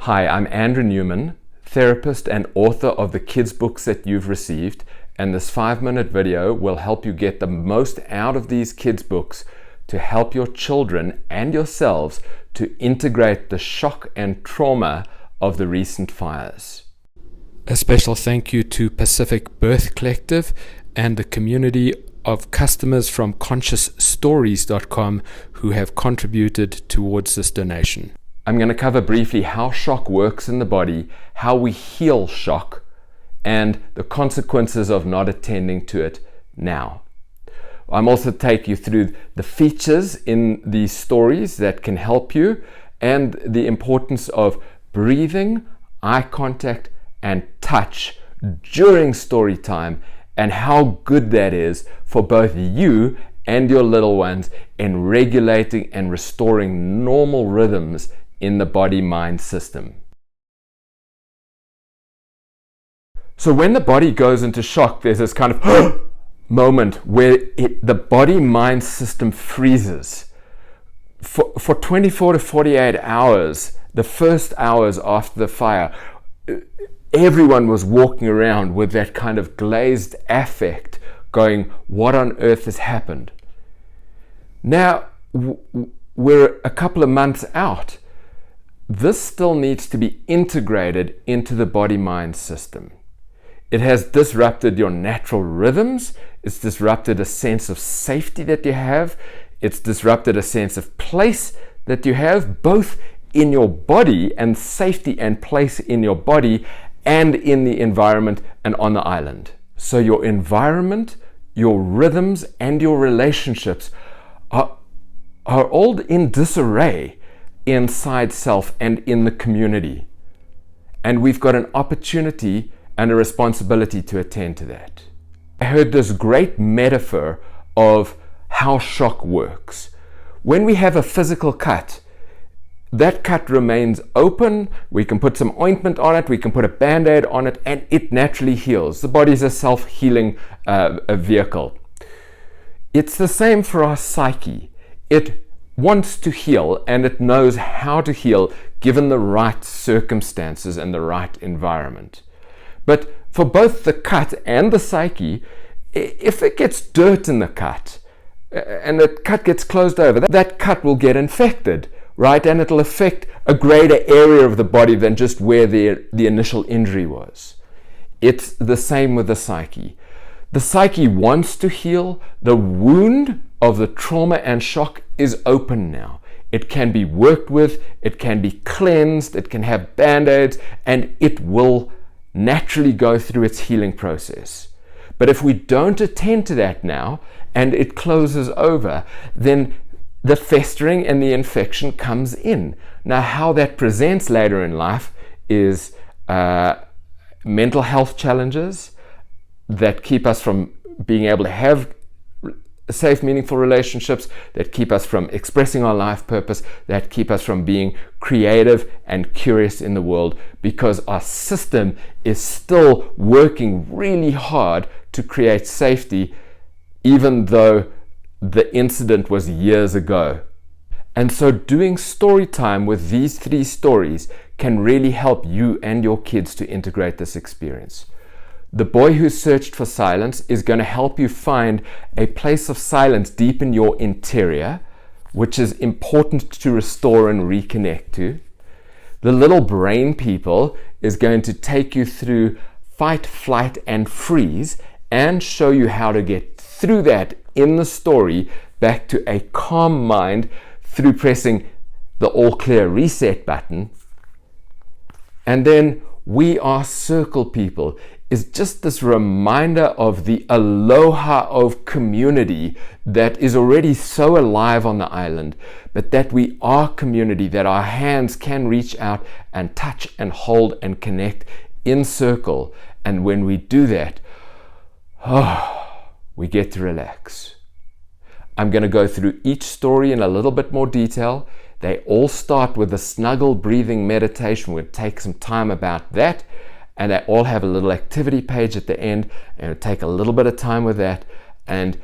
Hi, I'm Andrew Newman, therapist and author of the kids' books that you've received, and this 5-minute video will help you get the most out of these kids' books to help your children and yourselves to integrate the shock and trauma of the recent fires. A special thank you to Pacific Birth Collective and the community of customers from ConsciousStories.com who have contributed towards this donation. I'm going to cover briefly how shock works in the body, how we heal shock, and the consequences of not attending to it now. I'm also take you through the features in these stories that can help you and the importance of breathing, eye contact, and touch during story time, and how good that is for both you and your little ones in regulating and restoring normal rhythms in the body-mind system. So when the body goes into shock, there's this kind of moment where the body-mind system freezes. For 24 to 48 hours, the first hours after the fire, everyone was walking around with that kind of glazed affect, going, what on earth has happened? Now, we're a couple of months out. This still needs to be integrated into the body-mind system. It has disrupted your natural rhythms. It's disrupted a sense of safety that you have. It's disrupted a sense of place that you have, both in your body and safety and place in your body and in the environment and on the island. So your environment, your rhythms, and your relationships are all in disarray inside self and in the community. And we've got an opportunity and a responsibility to attend to that. I heard this great metaphor of how shock works. When we have a physical cut, that cut remains open. We can put some ointment on it, we can put a band-aid on it, and it naturally heals. The body is a self-healing vehicle. It's the same for our psyche. It wants to heal, and it knows how to heal given the right circumstances and the right environment. But for both the cut and the psyche, if it gets dirt in the cut and the cut gets closed over, that cut will get infected, right? And it'll affect a greater area of the body than just where the initial injury was. It's the same with the psyche. The psyche wants to heal. The wound of the trauma and shock is open now. It can be worked with, it can be cleansed, it can have band-aids, and it will naturally go through its healing process. But if we don't attend to that now and it closes over, then the festering and the infection comes in. Now, how that presents later in life is mental health challenges that keep us from being able to have safe, meaningful relationships, that keep us from expressing our life purpose, that keep us from being creative and curious in the world, because our system is still working really hard to create safety, even though the incident was years ago. And so doing story time with these 3 stories can really help you and your kids to integrate this experience. The Boy Who Searched for Silence is going to help you find a place of silence deep in your interior, which is important to restore and reconnect to. The Little Brain People is going to take you through fight, flight, and freeze and show you how to get through that in the story back to a calm mind through pressing the all clear reset button. And then We Are Circle People is just this reminder of the aloha of community that is already so alive on the island, but that we are community, that our hands can reach out and touch and hold and connect in circle. And when we do that, we get to relax. I'm going to go through each story in a little bit more detail. They all start with a snuggle breathing meditation. We'll take some time about that. And they all have a little activity page at the end, and it'll take a little bit of time with that. And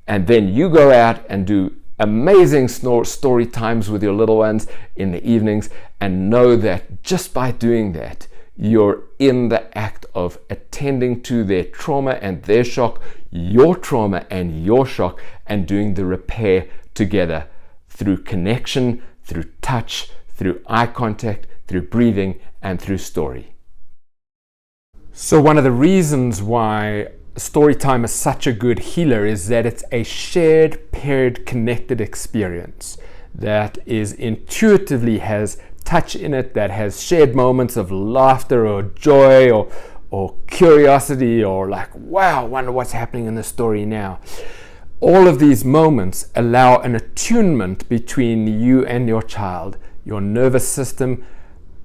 then you go out and do amazing story times with your little ones in the evenings, and know that just by doing that, you're in the act of attending to their trauma and their shock, your trauma and your shock, and doing the repair together through connection, through touch, through eye contact, through breathing, and through story. So one of the reasons why story time is such a good healer is that it's a shared, paired, connected experience that is intuitively has touch in it, that has shared moments of laughter or joy or curiosity or like, wow, wonder what's happening in the story now. All of these moments allow an attunement between you and your child. Your nervous system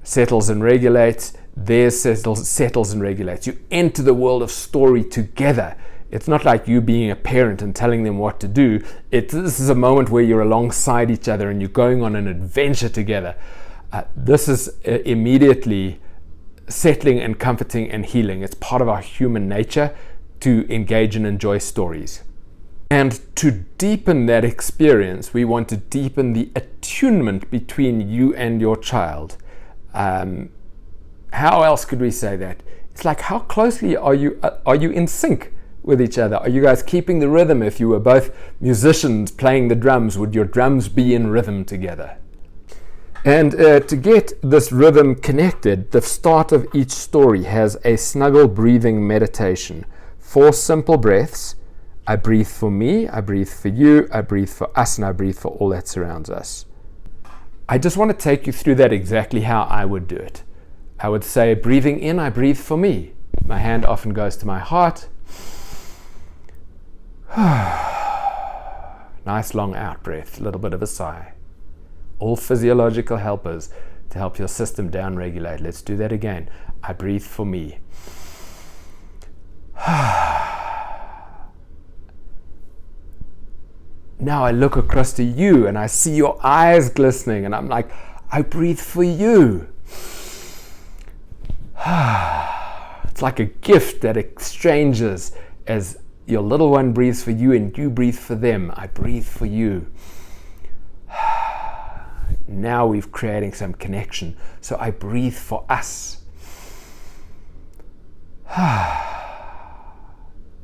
settles and regulates, theirs settles and regulates. You enter the world of story together. It's not like you being a parent and telling them what to do. This is a moment where you're alongside each other and you're going on an adventure together. This is immediately settling and comforting and healing. It's part of our human nature to engage and enjoy stories. And to deepen that experience, we want to deepen the attunement between you and your child. How else could we say that? It's like, how closely are you in sync with each other? Are you guys keeping the rhythm? If you were both musicians playing the drums, would your drums be in rhythm together? And to get this rhythm connected, the start of each story has a snuggle breathing meditation. 4 simple breaths. I breathe for me, I breathe for you, I breathe for us, and I breathe for all that surrounds us. I just want to take you through that exactly how I would do it. I would say, breathing in, I breathe for me. My hand often goes to my heart. Nice long out breath, a little bit of a sigh. All physiological helpers to help your system down regulate. Let's do that again. I breathe for me. Now I look across to you and I see your eyes glistening and I'm like, I breathe for you. It's like a gift that exchanges as your little one breathes for you and you breathe for them. I breathe for you. Now we're creating some connection. So I breathe for us.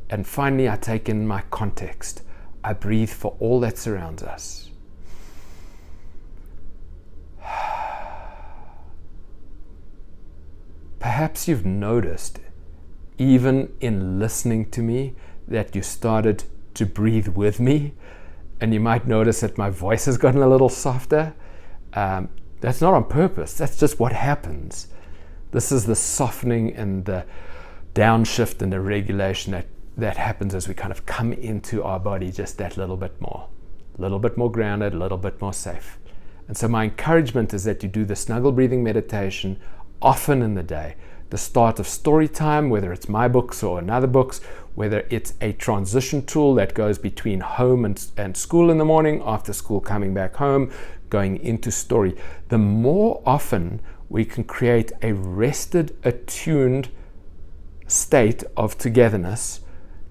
And finally, I take in my context. I breathe for all that surrounds us. Perhaps you've noticed, even in listening to me, that you started to breathe with me, and you might notice that my voice has gotten a little softer. That's not on purpose, that's just what happens. This is the softening and the downshift and the regulation that happens as we kind of come into our body just that little bit more grounded, a little bit more safe. And so my encouragement is that you do the snuggle breathing meditation often in the day. The start of story time, whether it's my books or another books, whether it's a transition tool that goes between home and school in the morning, after school coming back home, going into story. The more often we can create a rested, attuned state of togetherness,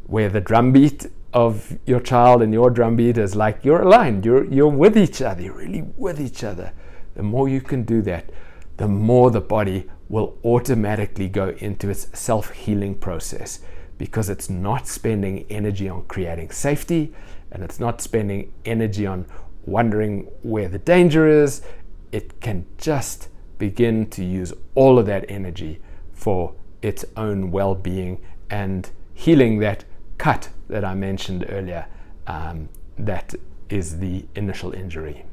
where the drumbeat of your child and your drumbeat is like you're aligned, you're with each other, you're really with each other. The more you can do that, the more the body will automatically go into its self-healing process, because it's not spending energy on creating safety, and it's not spending energy on wondering where the danger is. It can just begin to use all of that energy for its own well-being and healing that cut that I mentioned earlier, that is the initial injury.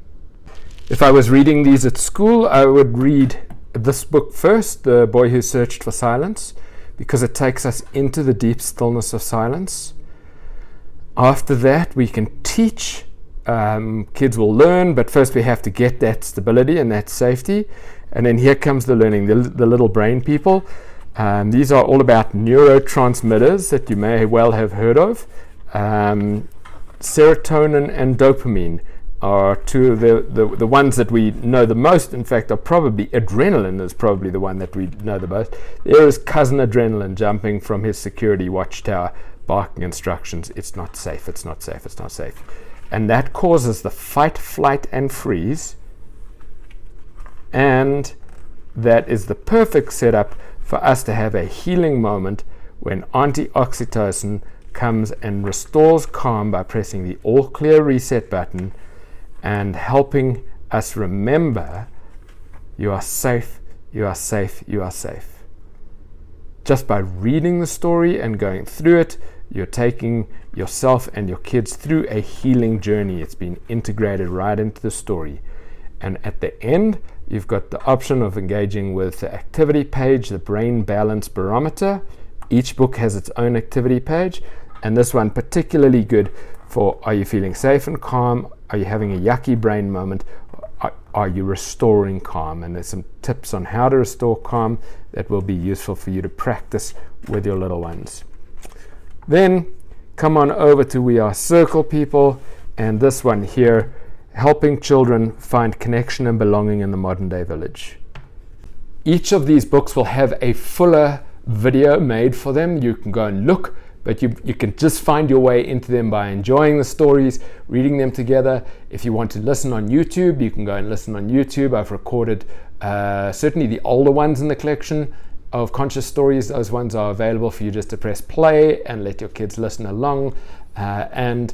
If I was reading these at school, I would read this book first, The Boy Who Searched for Silence, because it takes us into the deep stillness of silence. After that, we can teach. Kids will learn, but first we have to get that stability and that safety. And then here comes the learning, the little brain people. These are all about neurotransmitters that you may well have heard of. Serotonin and dopamine are two of the ones that we know the most. In fact, are probably adrenaline is probably the one that we know the most. There is cousin adrenaline jumping from his security watchtower, barking instructions. It's not safe, it's not safe, it's not safe. and that causes the fight, flight, and freeze. And that is the perfect setup for us to have a healing moment when anti-oxytocin comes and restores calm by pressing the all clear reset button and helping us remember you are safe, you are safe, you are safe. Just by reading the story and going through it, you're taking yourself and your kids through a healing journey. It's been integrated right into the story. And at the end, you've got the option of engaging with the activity page, the brain balance barometer. Each book has its own activity page, and this one particularly good for, are you feeling safe and calm? Are you having a yucky brain moment? Are you restoring calm? And there's some tips on how to restore calm that will be useful for you to practice with your little ones. Then come on over to We Are Circle People, and this one here, helping children find connection and belonging in the modern day village. Each of these books will have a fuller video made for them. You can go and look, but you can just find your way into them by enjoying the stories, reading them together. If you want to listen on YouTube, you can go and listen on YouTube. I've recorded certainly the older ones in the collection of conscious stories. Those ones are available for you just to press play and let your kids listen along. And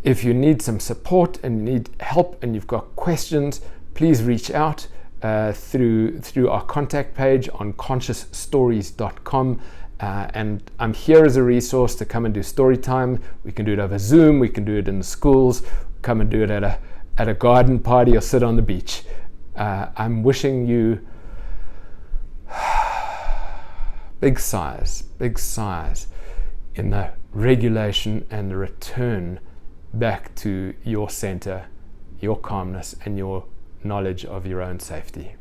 if you need some support and you need help and you've got questions, please reach out through our contact page on consciousstories.com. And I'm here as a resource to come and do story time. We can do it over Zoom, we can do it in the schools, come and do it at a garden party or sit on the beach. I'm wishing you big sighs in the regulation and the return back to your center, your calmness, and your knowledge of your own safety.